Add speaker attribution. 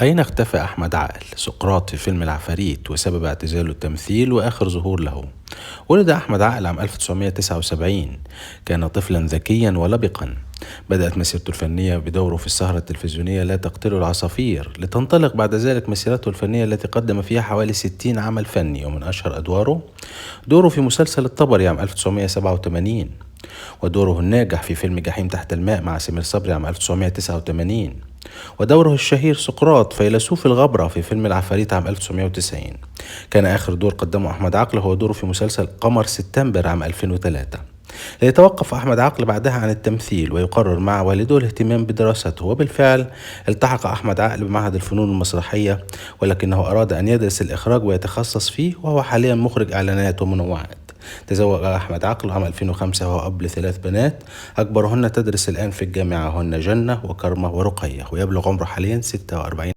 Speaker 1: أين اختفى أحمد عقل؟ سقراط في فيلم العفاريت وسبب اعتزاله التمثيل وآخر ظهور له. ولد أحمد عقل عام 1979. كان طفلا ذكيا ولبقا. بدأت مسيرته الفنية بدوره في السهرة التلفزيونية لا تقتله العصافير، لتنطلق بعد ذلك مسيرته الفنية التي قدم فيها حوالي 60 عمل فني، ومن أشهر أدواره دوره في مسلسل الطبري عام 1987، ودوره الناجح في فيلم جحيم تحت الماء مع سمير صبري عام 1989، ودوره الشهير سقراط فيلسوف الغبرة في فيلم العفاريت عام 1990. كان آخر دور قدمه أحمد عقل هو دوره في مسلسل قمر سبتمبر عام 2003. ليتوقف أحمد عقل بعدها عن التمثيل ويقرر مع والده الاهتمام بدراسته، وبالفعل التحق أحمد عقل بمعهد الفنون المسرحية، ولكنه أراد أن يدرس الإخراج ويتخصص فيه، وهو حاليا مخرج إعلانات ومنوعات. تزوج أحمد عقل عام 2005 وهو أب ل3 بنات، أكبرهن تدرس الآن في الجامعة، هن جنة وكرمة ورقية، ويبلغ عمره حاليا 46